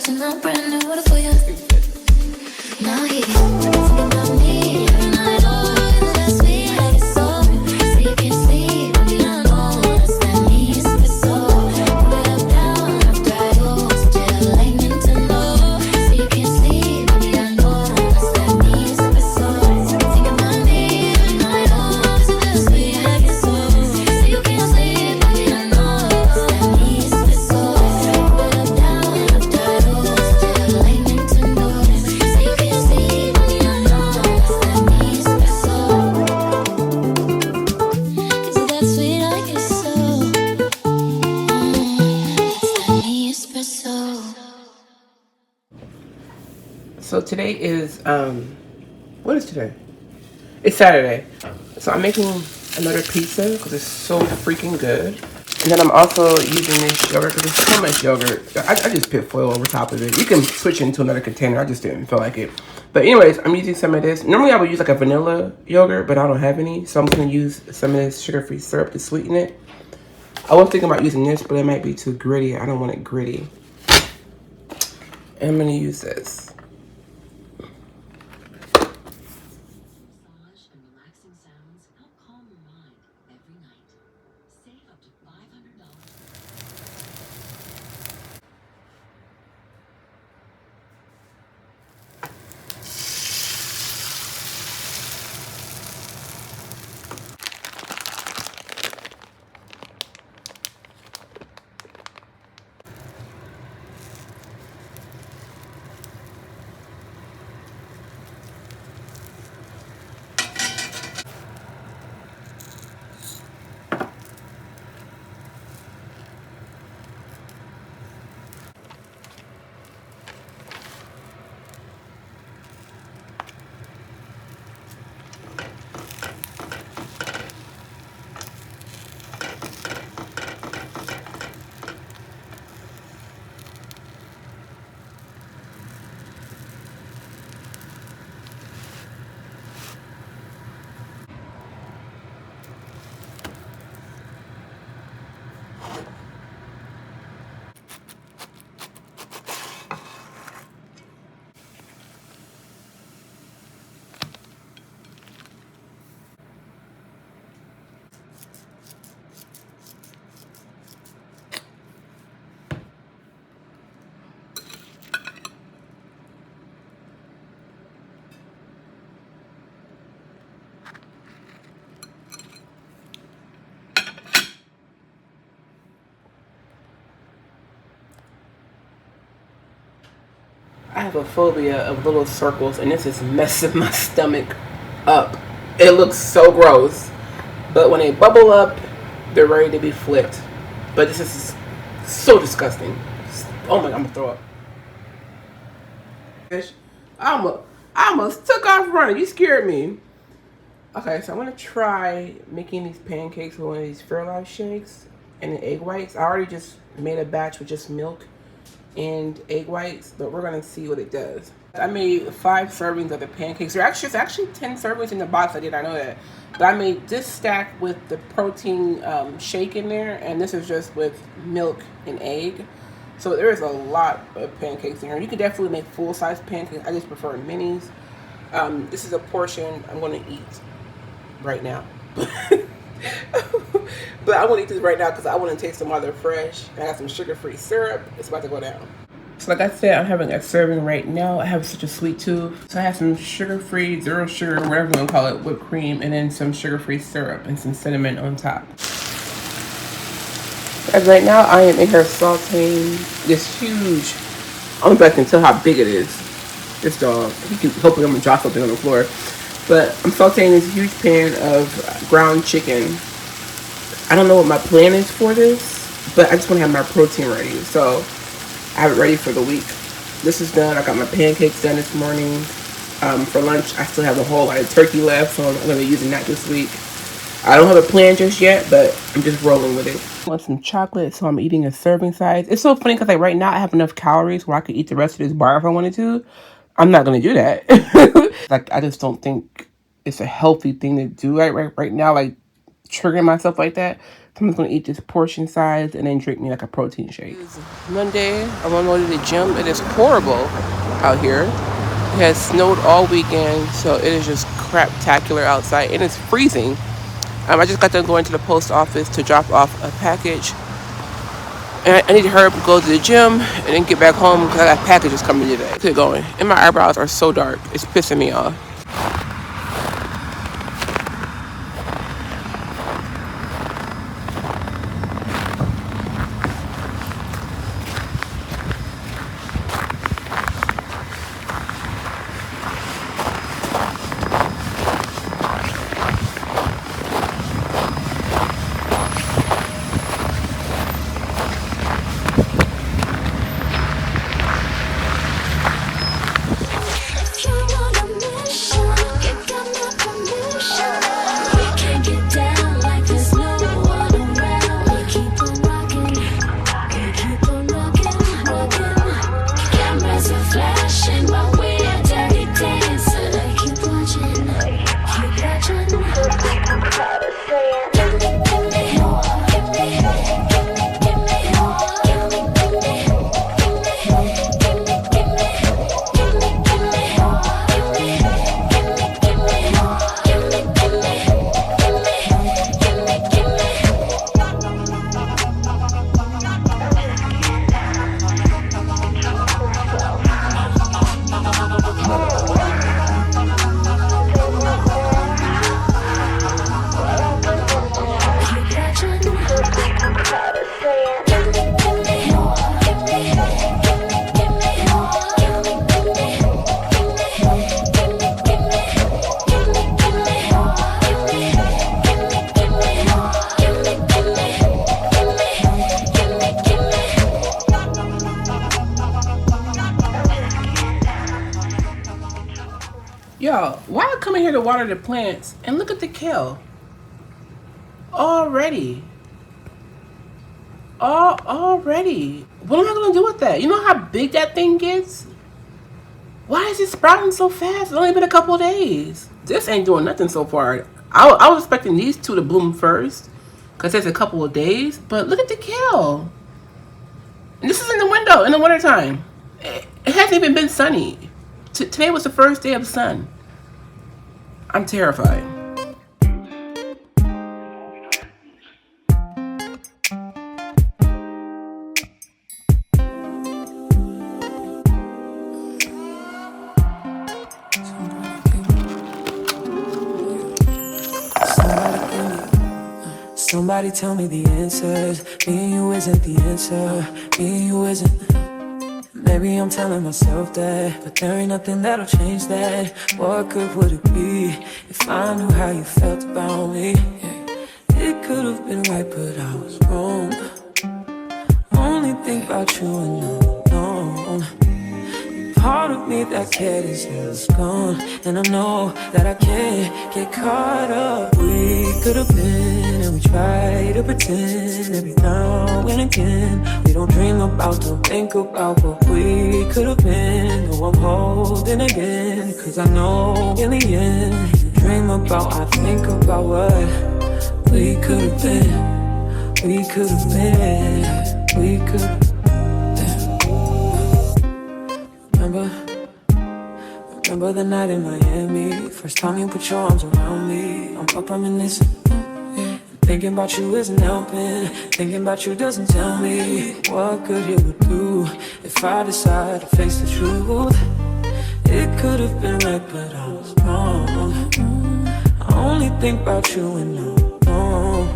something out brand new for you. Now he thinking about me every night. Oh, you're that sweet, I get so. So you can't sleep when you're not alone. That's that me, espresso. Put it up down after I go. Still lightning to know. So you can't sleep when you're not alone. That's that me, espresso. Think about me every night. Oh, you're that sweet, I get so. So you can't sleep when you're not alone. That's that me, espresso. Put it up down after I go. Still lightning to know. So you can't sleep when you're not alone. That's that me, espresso. Is it that sweet, I get so. That's that me, espresso. So today is what is today? It's Saturday. So I'm making another pizza because it's so freaking good. And then I'm also using this yogurt because there's so much yogurt. I just put foil over top of it. You can switch it into another container. I just didn't feel like it. But anyways, I'm using some of this. Normally I would use like a vanilla yogurt, but I don't have any. So I'm going to use some of this sugar-free syrup to sweeten it. I was thinking about using this, but it might be too gritty. I don't want it gritty. And I'm going to use this. Massage and relaxing sounds help calm your mind every night. Save up to $500. I have a phobia of little circles, and this is messing my stomach up. It looks so gross, but when they bubble up, they're ready to be flipped. But this is so disgusting. Oh my God, I'm gonna throw up. I almost took off running. You scared me. Okay, so I'm gonna try making these pancakes with one of these Fairlife shakes and the egg whites. I already just made a batch with just milk and egg whites, but we're gonna see what it does. I made 5 servings of the pancakes. It's actually 10 servings in the box. I know that, but I made this stack with the protein shake in there, and this is just with milk and egg. So there is a lot of pancakes in here. You can definitely make full-size pancakes. I just prefer minis. This is a portion I'm gonna eat right now. But I want to eat this right now because I want to taste them while they're fresh. I got some sugar-free syrup. It's about to go down. So like I said, I'm having a serving right now. I have such a sweet tooth. So I have some sugar-free, zero sugar, whatever you want to call it, whipped cream, and then some sugar-free syrup and some cinnamon on top. As right now, I am in here sauteing this huge, I don't know if I can tell how big it is. This dog, hopefully I'm going to drop something on the floor. But I'm sauteing this huge pan of ground chicken. I don't know what my plan is for this, but I just want to have my protein ready. So I have it ready for the week. This is done. I got my pancakes done this morning. For lunch, I still have a whole lot of turkey left, so I'm going to be using that this week. I don't have a plan just yet, but I'm just rolling with it. I want some chocolate, so I'm eating a serving size. It's so funny because like right now I have enough calories where I could eat the rest of this bar if I wanted to. I'm not going to do that. Like, I just don't think it's a healthy thing to do right now. Like, triggering myself like that. So I'm just gonna eat this portion size and then drink me like a protein shake. It's Monday. I'm on my way to the gym. It is horrible out here. It has snowed all weekend, so it is just craptacular outside, and it's freezing. I just got done going to the post office to drop off a package, and I need to hurry up and go to the gym and then get back home because I got packages coming today. Keep going. And my eyebrows are so dark. It's pissing me off. If you're on a mission, you got my permission. We can get down like there's no one around. We keep on rocking, we keep on rocking, rocking. Cameras are flashing while we're dirty dancing. Keep watching, keep watching. Give me, give me more, give me, give me, give me more, give me, give me, give me, give me, give me. Give me, give me, give me, give me, give me, give me, give me, give me, give Yo, why I come in here to water the plants and look at the kale already? Already. What am I gonna do with that? You know how big that thing gets? Why is it sprouting so fast? It's only been a couple of days. This ain't doing nothing so far. I was expecting these two to bloom first because it's a couple of days, but look at the kale. And this is in the window in the wintertime. It hasn't even been sunny. Today was the first day of sun. I'm terrified. Somebody tell me the answers. Me and you isn't the answer. Me and you isn't. Maybe I'm telling myself that, but there ain't nothing that'll change that. What good would it be if I knew how you felt about me? It could have been right, but I was wrong. Only think about you and I'm alone. Part of me that cared is gone, and I know that I can't get caught up. We could have been, and we try to pretend every now and again. We don't dream about, don't think about what we could have been. No, I'm holding again, cause I know in the end, you dream about, I think about what we could have been. We could have been, we could have. Remember the night in Miami, first time you put your arms around me. I'm up reminiscing, thinking about you isn't helping. Thinking about you doesn't tell me what good it would do if I decide to face the truth. It could have been right, but I was wrong. I only think about you and I'm wrong.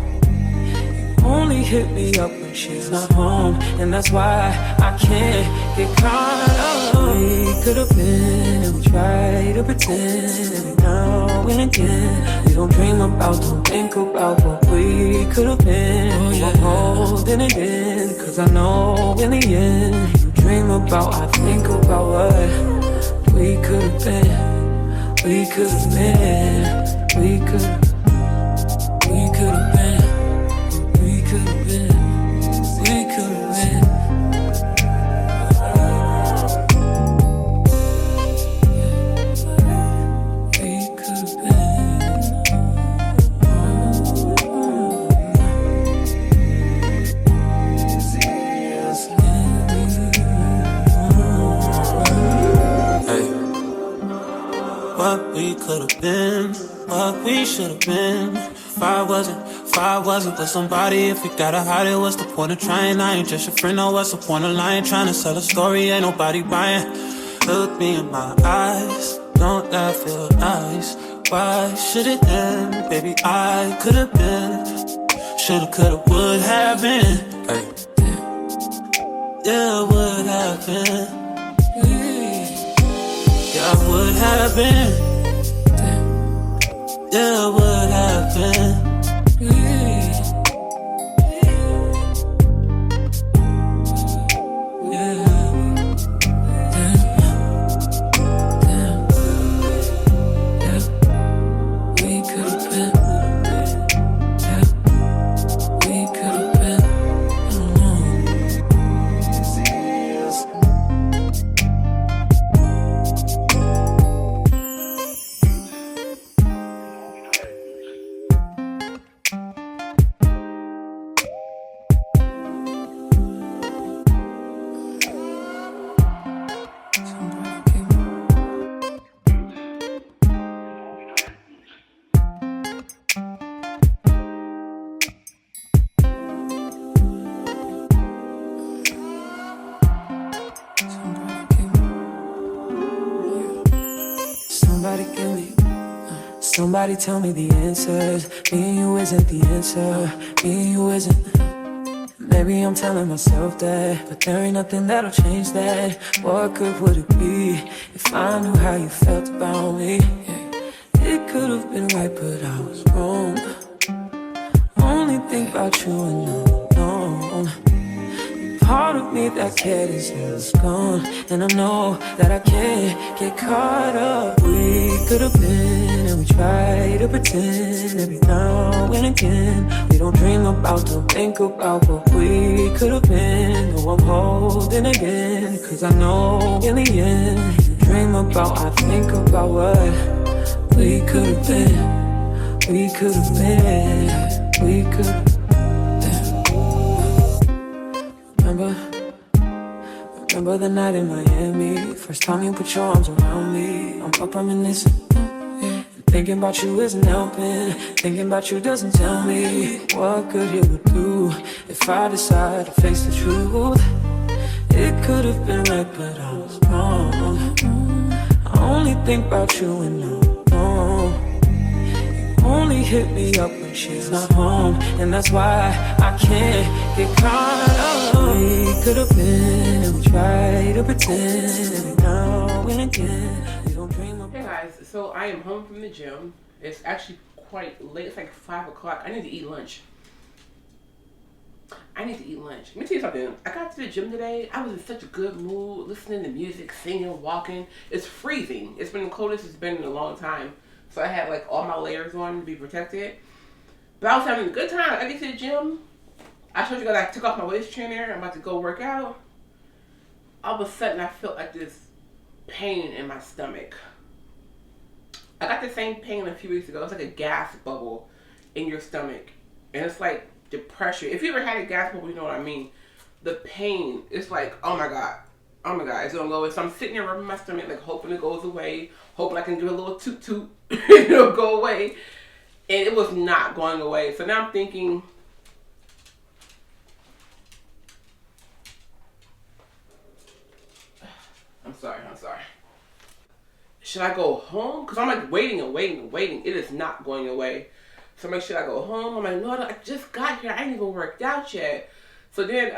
Only hit me up when she's not home, and that's why I can't get caught up. We could have been, and we try to pretend every now and again. We don't dream about, don't think about what we could have been. I'm holding it in, cause I know in the end, you dream about, I think about what we could have been. We could have been, we could have been. we should have been. If I wasn't with somebody, if we gotta hide it, what's the point of trying? I ain't just your friend, no, what's the point of lying? Trying to sell a story, ain't nobody buying. Look me in my eyes, don't that feel nice? Why should it end? Baby, I could've been. Shoulda, coulda, would have been. Hey. Yeah, would have been. Yeah, would have been. Yeah, would have been. Somebody tell me the answers. Me and you isn't the answer. Me and you isn't. Maybe I'm telling myself that, but there ain't nothing that'll change that. What good would it be if I knew how you felt about me? It could have been right, but I was wrong. Only think about you and I'm alone. Part of me that cared is gone, and I know that I can't get caught up. We could have been, and we try to pretend every now and again. We don't dream about, don't think about what we could have been. No, I'm holding again, cause I know in the end, you dream about, I think about what we could have been. We could have been, we could have. Remember the night in Miami, first time you put your arms around me. I'm up reminiscing, thinking about you isn't helping. Thinking about you doesn't tell me what good it would do if I decide to face the truth. It could have been right, but I was wrong. I only think about you and I'm alone. You only hit me up when she's not home, and that's why I can't get caught up. We could have been, and we try to pretend every now and again. We don't dream of. Hey guys, so I am home from the gym. It's actually quite late. It's like 5 o'clock. I need to eat lunch. Let me tell you something. I got to the gym today. I was in such a good mood, listening to music, singing, walking. It's freezing. It's been the coldest it's been in a long time. So I had like all my layers on to be protected. But I was having a good time. I get to the gym. I showed you guys I took off my waist trainer. I'm about to go work out. All of a sudden I felt like this pain in my stomach. I got the same pain a few weeks ago. It's like a gas bubble in your stomach. And it's like the pressure. If you ever had a gas bubble, you know what I mean. The pain, it's like, oh my God, it's gonna go away. So I'm sitting there rubbing my stomach, like hoping it goes away, hoping I can give a little toot toot, it'll go away. And it was not going away. So now I'm thinking, I'm sorry. Should I go home? Because I'm like waiting. It is not going away. So I'm like, should I go home? I'm like, no, I just got here. I ain't even worked out yet. So then,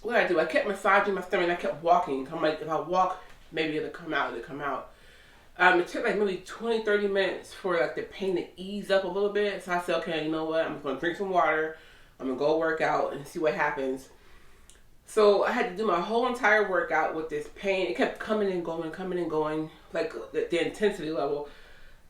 what did I do? I kept massaging my stomach and I kept walking. I'm like, if I walk, maybe it'll come out. It took like maybe 20-30 minutes for like the pain to ease up a little bit. So I said, okay, you know what? I'm just going to drink some water. I'm going to go work out and see what happens. So I had to do my whole entire workout with this pain. It kept coming and going, like the intensity level.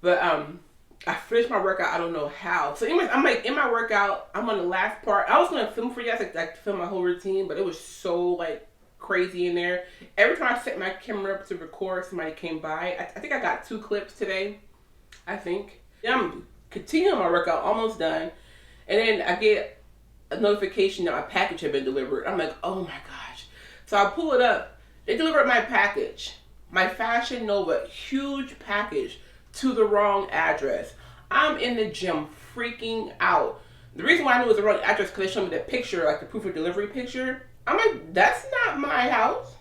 But I finished my workout. I don't know how. So anyways, I'm like in my workout. I'm on the last part. I was going to film for you guys, like film my whole routine, but it was so like crazy in there. Every time I set my camera up to record, somebody came by. I think I got 2 clips today. I think. Then I'm continuing my workout, almost done. And then I get a notification that my package had been delivered. I'm like, oh my gosh. So I pull it up. They delivered my package. My Fashion Nova huge package to the wrong address. I'm in the gym freaking out. The reason why I knew it was the wrong address because they showed me the picture, like the proof of delivery picture. I'm like, that's not my house.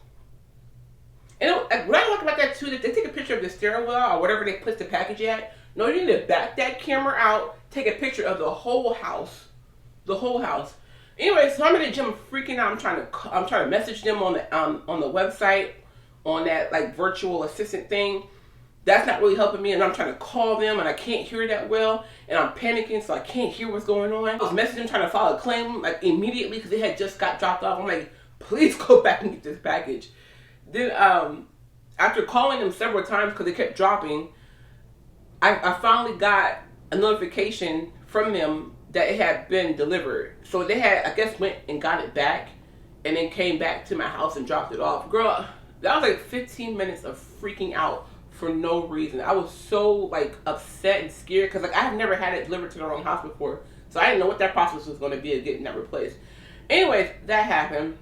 And when I look about that too, they take a picture of the stairwell or whatever they put the package at. No, you need to back that camera out, take a picture of the whole house. The whole house. Anyway, so I'm in the gym freaking out. I'm trying to message them on the website, on that like virtual assistant thing. That's not really helping me, and I'm trying to call them and I can't hear that well, and I'm panicking so I can't hear what's going on. I was messaging trying to file a claim like immediately because it had just got dropped off. I'm like, please go back and get this package. Then after calling them several times because they kept dropping, I finally got a notification from them that it had been delivered. So they had, I guess, went and got it back and then came back to my house and dropped it off. Girl, that was like 15 minutes of freaking out for no reason. I was so like upset and scared because like I have never had it delivered to the wrong house before. So I didn't know what that process was going to be of getting that replaced. Anyways, that happened.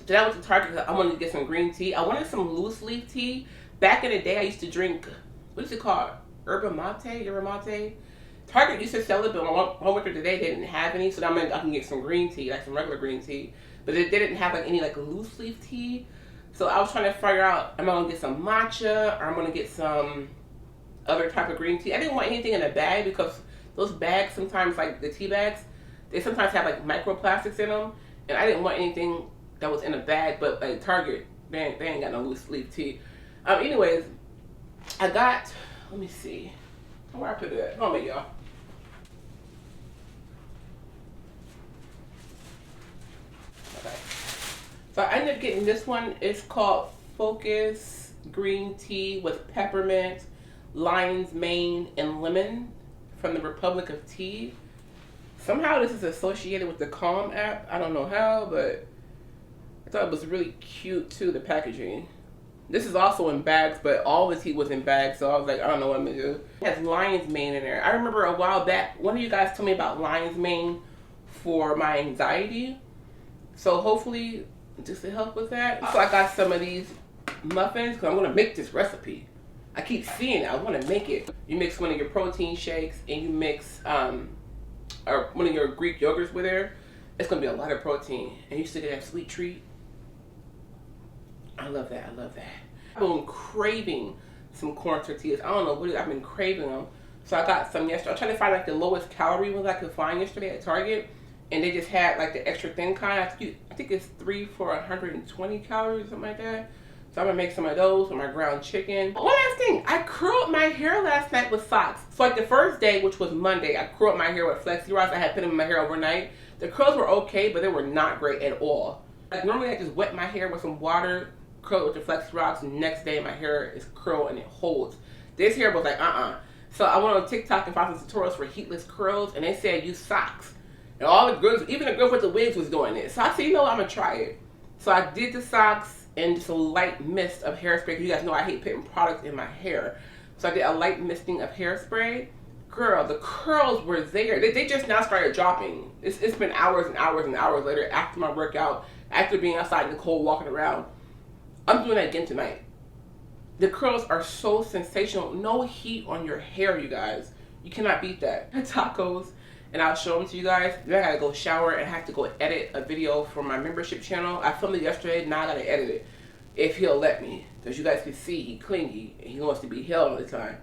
Then I went to Target because I wanted to get some green tea. I wanted some loose leaf tea. Back in the day, I used to drink, what is it called? Yerba mate? Target used to sell it, but when I went there today, they didn't have any. So now I can get some green tea, like some regular green tea. But they didn't have like any like loose leaf tea. So I was trying to figure out, am I going to get some matcha or I'm going to get some other type of green tea. I didn't want anything in a bag because those bags sometimes, like the tea bags, they sometimes have like microplastics in them. And I didn't want anything that was in a bag, but like Target, they ain't got no loose leaf tea. Anyways, I got, let me see, where I put it at? Hold on, y'all. Okay. So I ended up getting this one. It's called Focus Green Tea with Peppermint, Lion's Mane, and Lemon from the Republic of Tea. Somehow this is associated with the Calm app. I don't know how, but I thought it was really cute too, the packaging. This is also in bags, but all the tea was in bags, so I was like, I don't know what I'm gonna do. It has lion's mane in there. I remember a while back, one of you guys told me about lion's mane for my anxiety. So hopefully this will help with that. So I got some of these muffins because I'm gonna make this recipe. I keep seeing it, I wanna make it. You mix one of your protein shakes and you mix or one of your Greek yogurts with her. It's gonna be a lot of protein. And you still get that sweet treat. I love that, I love that. I've been craving some corn tortillas. I don't know what it is, I've been craving them. So I got some yesterday. I tried to find like the lowest calorie ones I could find yesterday at Target. And they just had like the extra thin kind. I think it's 3 for 120 calories or something like that. So I'm gonna make some of those with my ground chicken. One last thing, I curled my hair last night with socks. So like the first day, which was Monday, I curled my hair with flexi rods. I had put them in my hair overnight. The curls were okay, but they were not great at all. Like normally I just wet my hair with some water, curl it with the flexi rods, and the next day my hair is curled and it holds. This hair was like, So I went on TikTok and found some tutorials for heatless curls, and they said use socks. And all the girls, even the girl with the wigs was doing it. So I said, you know what, I'm gonna try it. So I did the socks and just a light mist of hairspray. You guys know I hate putting products in my hair. So I did a light misting of hairspray. Girl, the curls were there. They just now started dropping. It's been hours and hours and hours later after my workout, after being outside in the cold walking around. I'm doing that again tonight. The curls are so sensational. No heat on your hair, you guys. You cannot beat that. Tacos, and I'll show them to you guys. Then I gotta go shower and have to go edit a video for my membership channel. I filmed it yesterday, now I gotta edit it. If he'll let me. Because you guys can see he clingy and he wants to be held all the time.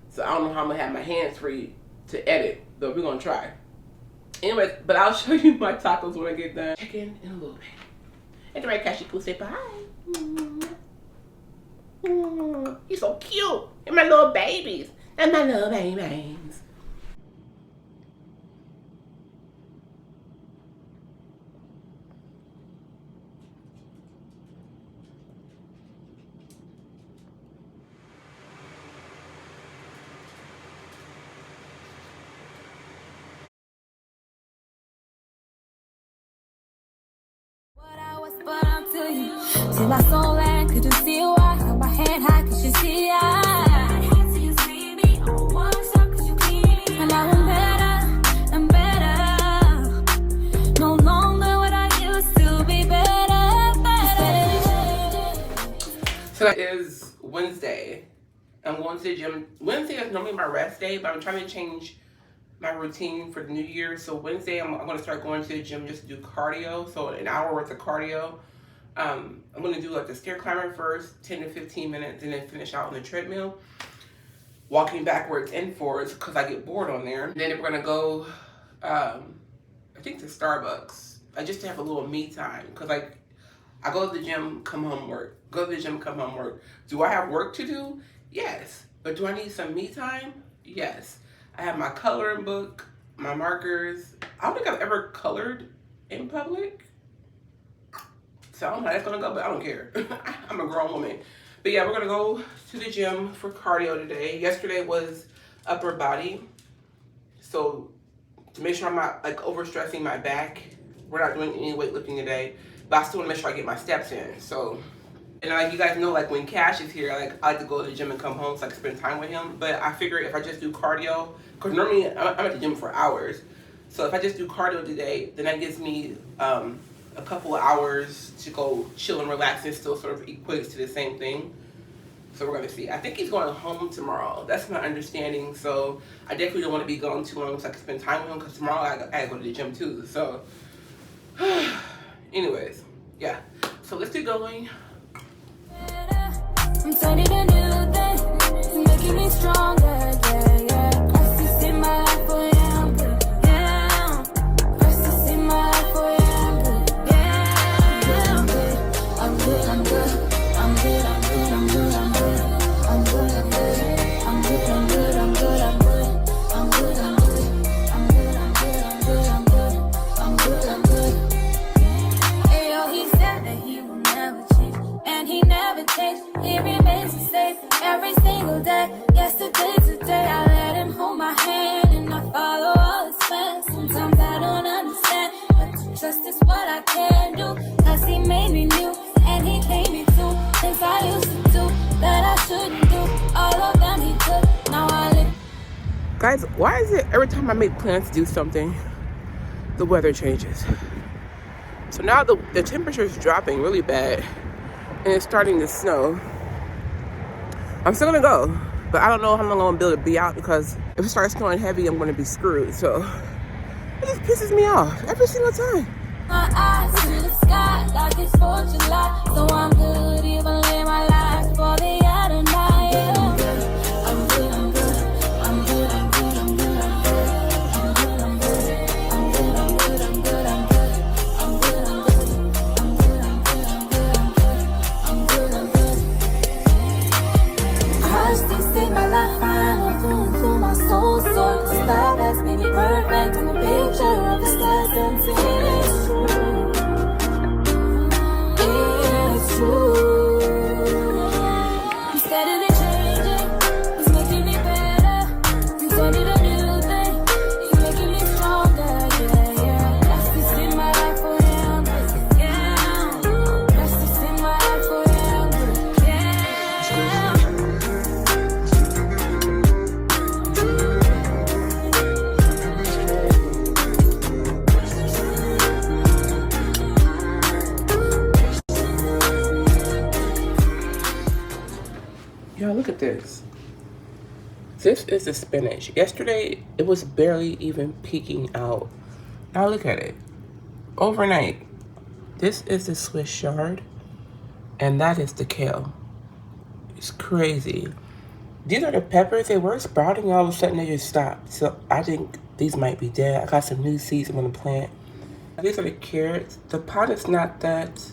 So I don't know how I'm gonna have my hands free to edit, but we're gonna try. Anyways, but I'll show you my tacos when I get done. Chicken in a little bit. And the right Cashy Poo say bye. You're so cute. And my little babies. And my little babies. But I'm to you till I saw land, couldn't see why. Got my head high, cause you see I had to you see me on one shot, cause you keep me. And now I'm better. No longer what I used to be better. So that is Wednesday. I'm going to the gym. Wednesday is normally my rest day, but I'm trying to change my routine for the new year. So Wednesday, I'm going to start going to the gym just to do cardio. So an hour worth of cardio. I'm going to do like the stair climber first, 10 to 15 minutes, and then finish out on the treadmill. Walking backwards and forwards because I get bored on there. And then we're going to go, I think to Starbucks. Just to have a little me time. Because like, I go to the gym, come home, work. Go to the gym, come home, work. Do I have work to do? Yes. But do I need some me time? Yes. I have my coloring book, my markers. I don't think I've ever colored in public. So I don't know how that's gonna go, but I don't care. I'm a grown woman. But yeah, we're gonna go to the gym for cardio today. Yesterday was upper body. So to make sure I'm not like overstressing my back, we're not doing any weightlifting today. But I still wanna make sure I get my steps in. So, and like you guys know, like when Cash is here, I like to go to the gym and come home so I can spend time with him. But I figure if I just do cardio, because normally I'm at the gym for hours. So if I just do cardio today, then that gives me a couple of hours to go chill and relax, and still sort of equates to the same thing. So we're gonna see. I think he's going home tomorrow. That's my understanding. So I definitely don't want to be gone too long so I can spend time with him, because tomorrow I gotta go to the gym too. So anyways, yeah. So let's get going. I'm turning a new thing. It's making me stronger, yeah, yeah. Crisis in my life, oh yeah, I'm good, yeah. Crisis in my life, oh yeah, I'm good, yeah. I'm good, I'm good, I'm good, I'm good, I'm good, I'm good, I'm good, I'm good, I'm good, I'm good, I'm good, I'm good, I'm good, I'm good, I'm good, I'm good, I'm good, I'm good, I'm good, I'm good. Hey yo, he said that he will never change, and he never changed. He remains the same every single day. Yesterday, today, I let him hold my hand and I follow all his plans. Sometimes I don't understand, but to trust is what I can do. Cause he made me new and he paid me too. Things I used to do that I shouldn't do. All of them he took, now I live. Guys, why is it every time I make plans to do something, the weather changes? So now the temperature is dropping really bad and it's starting to snow. I'm still gonna go, but I don't know how long I'm gonna be able to be out, because if it starts snowing heavy, I'm gonna be screwed. So it just pisses me off every single time. My eyes to the sky like it's 4th of July. So I'm good, even live my life for the other night. Yeah. I'm good, I'm good, I'm good, I'm good, I'm good, I'm good, I'm good, I'm good, I'm good, I'm good, I'm good, I'm good, I'm good, I'm good, I'm good, I'm good, I'm good. Hush, these things my life, I know through and through my soul. So the sky that's made me perfect. I'm a picture of the stars dancing. It's true. It's true. I'm steadily changing. It's making me better. I'm turning a new thing. It's making me stronger. Yeah, yeah. That's this in my life, oh yeah, I'm good. Yeah. That's this in my life, oh yeah, I'm good. Yeah. Y'all, look at this. This is the spinach. Yesterday, it was barely even peeking out. Now look at it. Overnight. This is the Swiss chard, and that is the kale. It's crazy. These are the peppers. They were sprouting, all of a sudden they just stopped. So I think these might be dead. I got some new seeds I'm gonna plant. These are the carrots. The pot is not that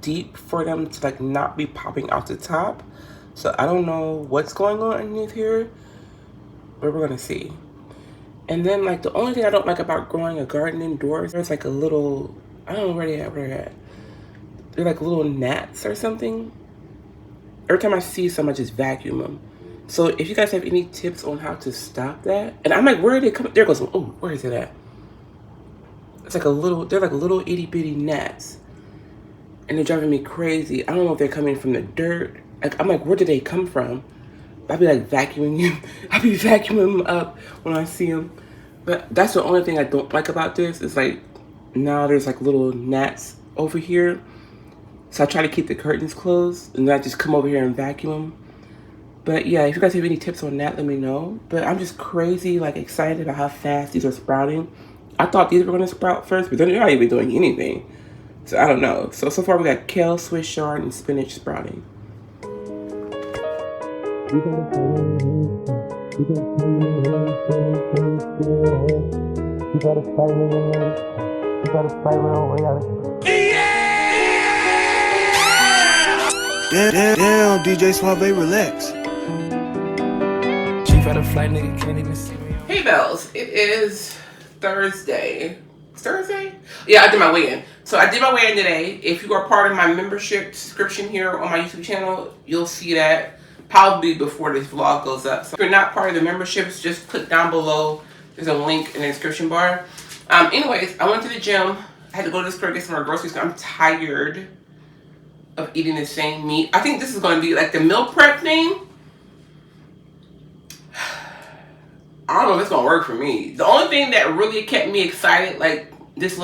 deep for them to like not be popping out the top. So I don't know what's going on underneath here, but we're gonna see. And then like the only thing I don't like about growing a garden indoors, there's like a little, I don't know where they're at. They're like little gnats or something. Every time I see some, I just vacuum them. So if you guys have any tips on how to stop that, and I'm like, where are they coming? There goes, oh, where is it at? It's like a little, they're like little itty bitty gnats. And they're driving me crazy. I don't know if they're coming from the dirt. Like, I'm like, where did they come from? I'll be like vacuuming them. I'll be vacuuming them up when I see them. But that's the only thing I don't like about this. Is like, now there's like little gnats over here. So I try to keep the curtains closed. And then I just come over here and vacuum them. But yeah, if you guys have any tips on that, let me know. But I'm just crazy, like excited about how fast these are sprouting. I thought these were gonna sprout first, but they're not even doing anything. So I don't know. So far we got kale, Swiss chard, and spinach sprouting. Damn, DJ Suave, relax. Chief out of flight, nigga, can't even see me. Hey Bells, it is Thursday. It's Thursday? Yeah, I did my weigh-in. So I did my weigh-in today. If you are part of my membership subscription here on my YouTube channel, you'll see that probably before this vlog goes up. So if you're not part of the memberships, just click down below. There's a link in the description bar. Anyways, I went to the gym. I had to go to the store to get some more groceries. I'm tired of eating the same meat. I think this is going to be like the meal prep thing. I don't know if it's gonna work for me. The only thing that really kept me excited, like this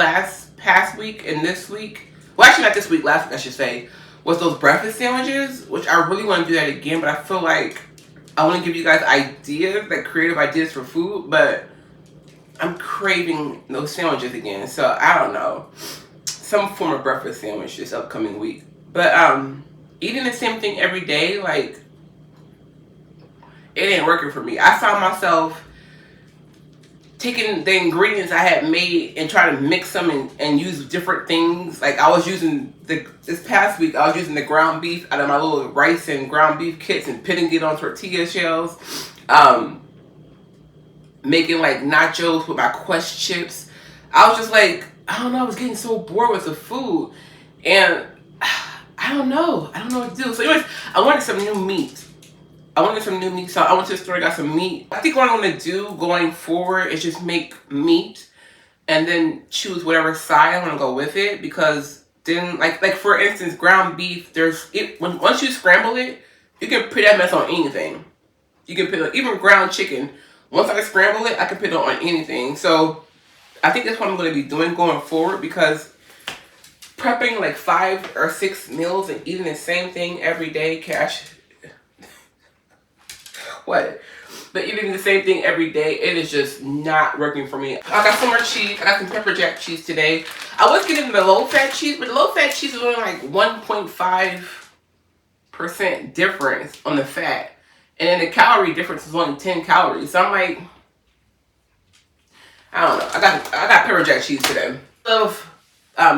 past week and this week, well actually not this week, last week I should say, was those breakfast sandwiches, which I really want to do that again, but I feel like I want to give you guys ideas, like creative ideas for food, but I'm craving those sandwiches again. So I don't know, some form of breakfast sandwich this upcoming week. But eating the same thing every day, like it ain't working for me. I found myself taking the ingredients I had made and trying to mix them and use different things. Like I was using this past week, I was using the ground beef out of my little rice and ground beef kits and pitting it on tortilla shells. Making like nachos with my Quest chips. I was just like, I don't know, I was getting so bored with the food. And I don't know what to do. So anyways, I wanted some new meat. So I went to the store, got some meat. I think what I'm gonna do going forward is just make meat and then choose whatever side I wanna go with it, because then like for instance, ground beef, once you scramble it, you can put that mess on anything. You can put even ground chicken. Once I scramble it, I can put it on anything. So I think that's what I'm gonna be doing going forward, because prepping like 5 or 6 meals and eating the same thing every day, what? But eating the same thing every day, it is just not working for me. I got some more cheese. I got some pepper jack cheese today. I was getting the low fat cheese, but the low fat cheese is only like 1.5% difference on the fat. And then the calorie difference is only 10 calories. So I'm like, I don't know. I got pepper jack cheese today. I love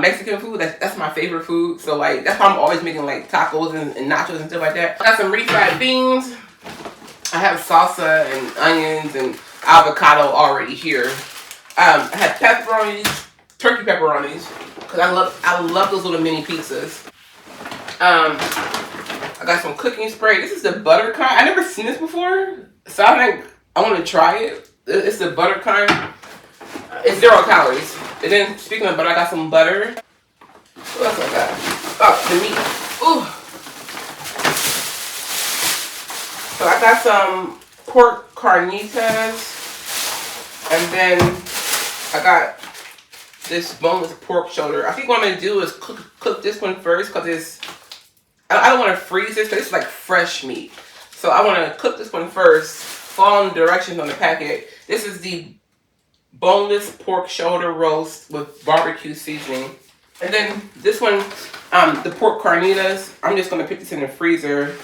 Mexican food. That's my favorite food. So like that's why I'm always making like tacos and nachos and stuff like that. I got some refried beans. I have salsa and onions and avocado already here. I have pepperonis, turkey pepperonis, because I love those little mini pizzas. I got some cooking spray. This is the butter kind. I never seen this before, so I want to try it. It's the butter kind. It's 0 calories. And then speaking of butter, I got some butter. What else I got? Oh, the meat. Ooh. So I got some pork carnitas, and then I got this boneless pork shoulder. I think what I'm gonna do is cook this one first, because I don't want to freeze this, because it's like fresh meat. So I want to cook this one first. Follow the directions on the packet. This is the boneless pork shoulder roast with barbecue seasoning. And then this one, the pork carnitas, I'm just gonna put this in the freezer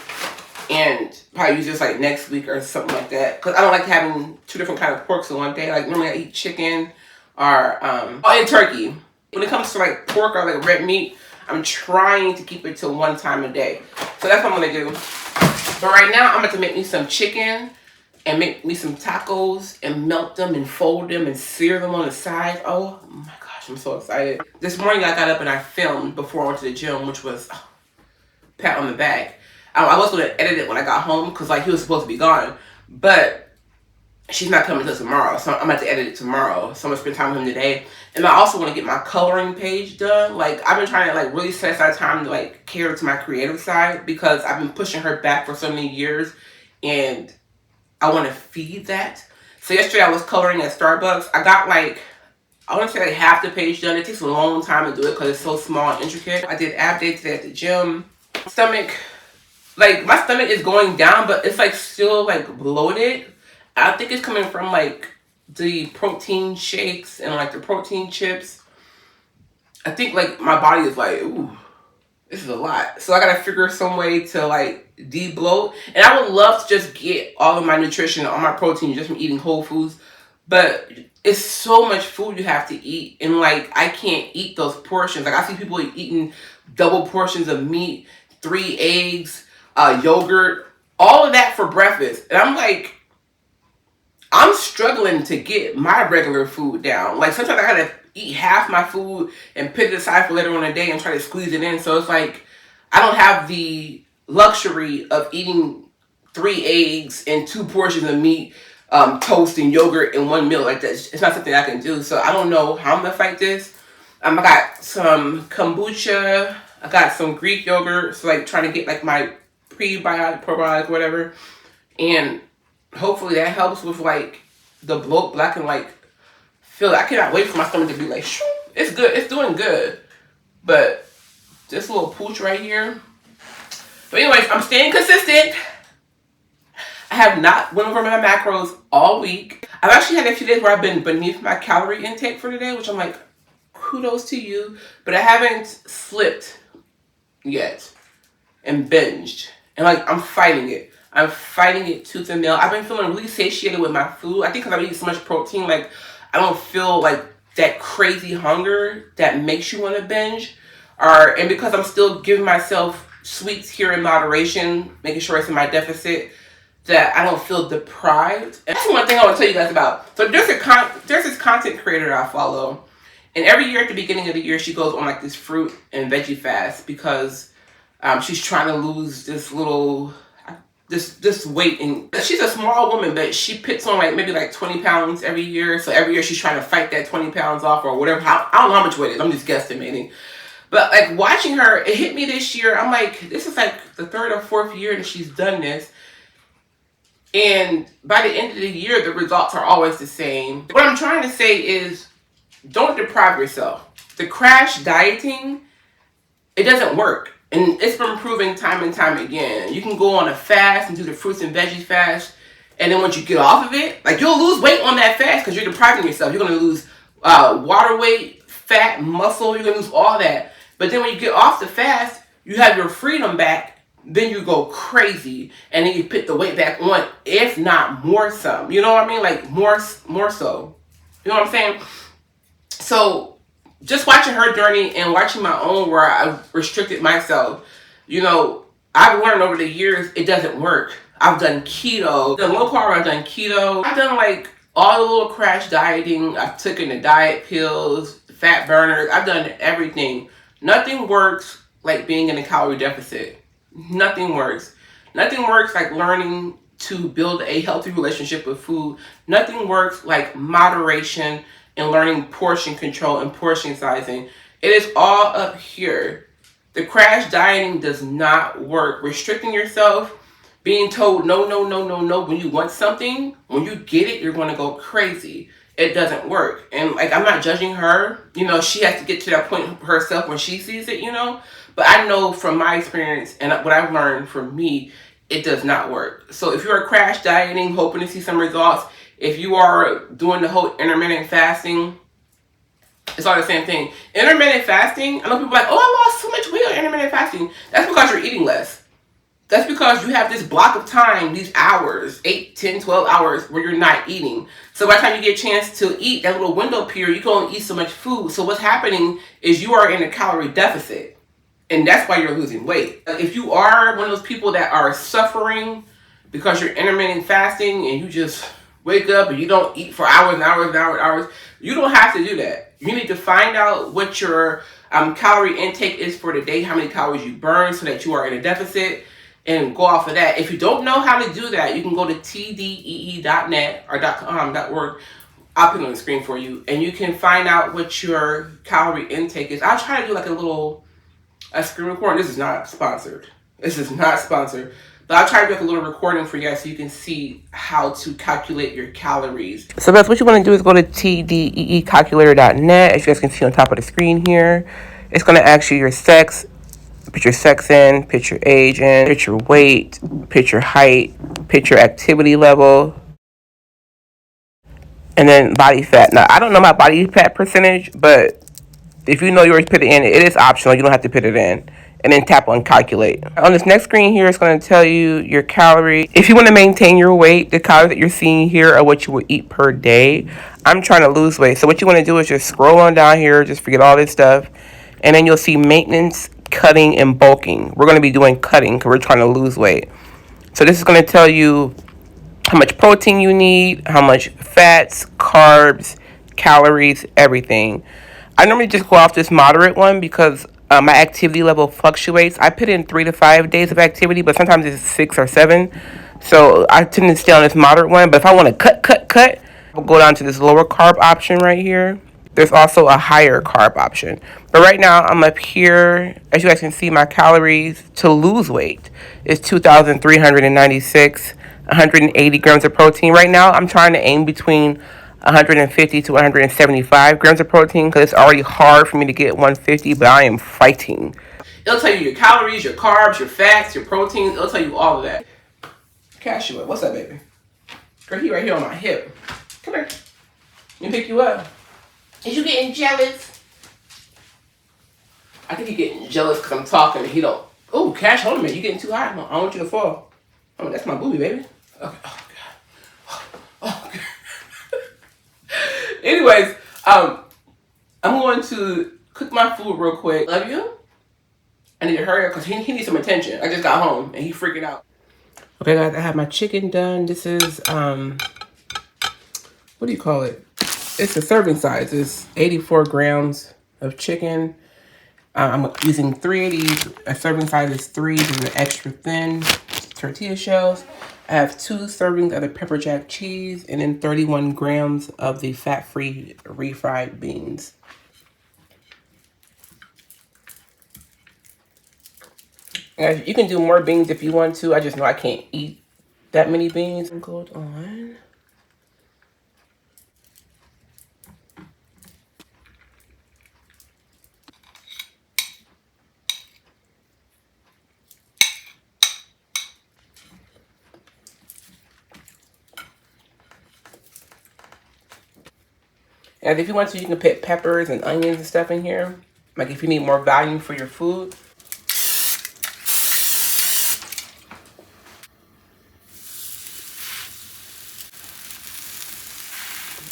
and probably use this like next week or something like that, because I don't like having 2 different kinds of porks in one day. Like normally I eat chicken or and turkey. When it comes to like pork or like red meat, I'm trying to keep it to 1 time a day. So that's what I'm gonna do. But right now I'm about to make me some chicken and make me some tacos and melt them and fold them and sear them on the side. Oh my gosh, I'm so excited. This morning I got up and I filmed before I went to the gym, which was pat on the back. I was going to edit it when I got home, because like he was supposed to be gone, but she's not coming until tomorrow, so I'm about to edit it tomorrow. So I'm going to spend time with him today. And I also want to get my coloring page done. Like I've been trying to like really set aside time to like cater to my creative side, because I've been pushing her back for so many years and I want to feed that. So yesterday I was coloring at Starbucks. I got like, I want to say like half the page done. It takes a long time to do it because it's so small and intricate. I did ab day today at the gym. Stomach like my stomach is going down, but it's like still like bloated. I think it's coming from like the protein shakes and like the protein chips. I think like my body is like, ooh, this is a lot. So I gotta figure some way to like de-bloat. And I would love to just get all of my nutrition, all my protein just from eating whole foods. But it's so much food you have to eat. And like I can't eat those portions. Like I see people eating double portions of meat, 3 eggs, yogurt, all of that for breakfast. And I'm like, I'm struggling to get my regular food down. Like sometimes I gotta eat half my food and put it aside for later on in the day and try to squeeze it in. So it's like I don't have the luxury of eating 3 eggs and 2 portions of meat, toast and yogurt in one meal. Like that, it's not something I can do. So I don't know how I'm gonna fight this. I got some kombucha. I got some Greek yogurt. So like trying to get like my prebiotic, probiotic, whatever, and hopefully that helps with like the bloat, but I can like feel it. I cannot wait for my stomach to be like, shoo. It's good. It's doing good. But this little pooch right here. But anyways, I'm staying consistent. I have not went over my macros all week. I've actually had a few days where I've been beneath my calorie intake for the day, which I'm like, kudos to you. But I haven't slipped yet and binged. And like, I'm fighting it. I'm fighting it tooth and nail. I've been feeling really satiated with my food. I think because I'm eating so much protein, like I don't feel like that crazy hunger that makes you want to binge. And because I'm still giving myself sweets here in moderation, making sure it's in my deficit, that I don't feel deprived. And that's one thing I want to tell you guys about. So there's this content creator that I follow, and every year at the beginning of the year, she goes on like this fruit and veggie fast because she's trying to lose this little this weight. And she's a small woman, but she puts on like maybe like 20 pounds every year. So every year she's trying to fight that 20 pounds off or whatever. I don't know how much weight it is. I'm just guesstimating. But like watching her, it hit me this year. I'm like, this is like the 3rd or 4th year that she's done this. And by the end of the year, the results are always the same. What I'm trying to say is, don't deprive yourself. The crash dieting, it doesn't work. And it's been proven time and time again. You can go on a fast and do the fruits and veggies fast. And then once you get off of it, like you'll lose weight on that fast because you're depriving yourself. You're going to lose water weight, fat, muscle. You're going to lose all that. But then when you get off the fast, you have your freedom back. Then you go crazy. And then you put the weight back on, if not more some. You know what I mean? Like more so. You know what I'm saying? So just watching her journey and watching my own where I restricted myself, you know, I've learned over the years it doesn't work. I've done keto, done low carb, I've done keto. I've done like all the little crash dieting. I've taken the diet pills, fat burners. I've done everything. Nothing works like being in a calorie deficit. Nothing works. Nothing works like learning to build a healthy relationship with food. Nothing works like moderation and learning portion control and portion sizing. It is all up here. The crash dieting does not work. Restricting yourself, being told no when you want something, when you get it, you're going to go crazy. It doesn't work. And like, I'm not judging her. You know, she has to get to that point herself when she sees it, you know. But I know from my experience and what I've learned from me, it does not work. So if you're crash dieting, hoping to see some results, if you are doing the whole intermittent fasting, it's all the same thing. Intermittent fasting, I know people are like, oh, I lost so much weight on intermittent fasting. That's because you're eating less. That's because you have this block of time, these hours, 8, 10, 12 hours where you're not eating. So by the time you get a chance to eat, that little window period, you can only eat so much food. So what's happening is you are in a calorie deficit. And that's why you're losing weight. If you are one of those people that are suffering because you're intermittent fasting and you just wake up and you don't eat for hours and hours and hours, you don't have to do that. You need to find out what your calorie intake is for the day, how many calories you burn so that you are in a deficit, and go off of that. If you don't know how to do that, you can go to TDEE.net or .org. I'll put it on the screen for you, and you can find out what your calorie intake is. I'll try to do like a screen recording. This is not sponsored. But I'll try to do like a little recording for you guys so you can see how to calculate your calories. So that's what you want to do is go to TDEEcalculator.net. As you guys can see on top of the screen here, it's going to ask you your sex, Put your sex in, put your age in, put your weight, put your height, put your activity level, and then body fat. Now, I don't know my body fat percentage, but if you know yours, put it in. It is optional. You don't have to put it in. And then tap on calculate. On this next screen here, it's going to tell you your calorie. If you want to maintain your weight, the calories that you're seeing here are what you will eat per day. I'm trying to lose weight. So what you want to do is just scroll on down here. Just forget all this stuff. And then you'll see maintenance, cutting, and bulking. We're going to be doing cutting because we're trying to lose weight. So this is going to tell you how much protein you need, how much fats, carbs, calories, everything. I normally just go off this moderate one because my activity level fluctuates. I put in 3 to 5 days of activity, but sometimes it's 6 or 7. So I tend to stay on this moderate one. But if I want to cut, I'll go down to this lower carb option right here. There's also a higher carb option. But right now, I'm up here. As you guys can see, my calories to lose weight is 2,396, 180 grams of protein. Right now, I'm trying to aim between 150 to 175 grams of protein because it's already hard for me to get 150, but I am fighting. It'll tell you your calories, your carbs, your fats, your proteins. It'll tell you all of that. Cashua, what's up, baby? Girl, he right here on my hip. Come here. Let me pick you up. Is you getting jealous? I think you're getting jealous because I'm talking and he don't. Oh, Cash, hold on a minute. You're getting too high. I don't want you to fall. Oh, that's my booby, baby. Okay. Oh, God. Oh, God. Anyways, I'm going to cook my food real quick. Love you. I need to hurry up because he needs some attention. I just got home and he's freaking out. Okay, guys, I have my chicken done. This is, what do you call it? It's the serving size. It's 84 grams of chicken. I'm using 3 of these. A serving size is 3. These are the extra thin tortilla shells. I have 2 servings of the pepper jack cheese and then 31 grams of the fat-free refried beans. Guys, you can do more beans if you want to. I just know I can't eat that many beans. Hold on. And if you want to, you can put peppers and onions and stuff in here. Like if you need more volume for your food.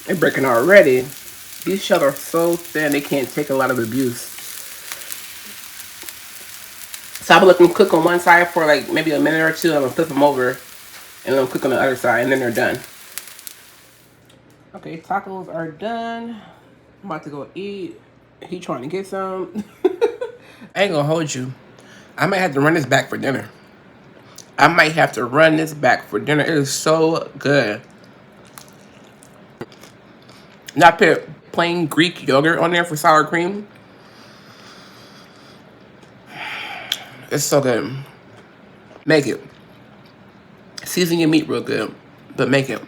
They're breaking already. These shells are so thin, they can't take a lot of abuse. So I'm going to let them cook on one side for like maybe a minute or two. I'm going to flip them over and then cook on the other side and then they're done. Okay, tacos are done. I'm about to go eat. He trying to get some. I ain't gonna hold you. I might have to run this back for dinner. It is so good. And I put plain Greek yogurt on there for sour cream. It's so good. Make it. Season your meat real good, but make it.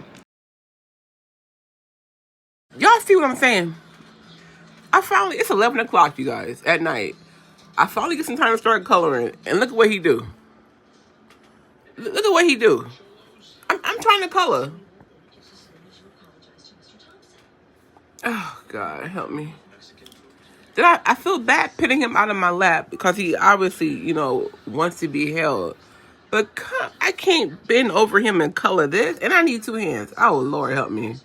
Y'all see what I'm saying? It's 11 o'clock, you guys, at night. I finally get some time to start coloring, and look at what he do. Look at what he do. I'm trying to color. Oh, God, help me. I feel bad putting him out of my lap because he obviously, wants to be held. But I can't bend over him and color this, and I need 2 hands. Oh, Lord, help me.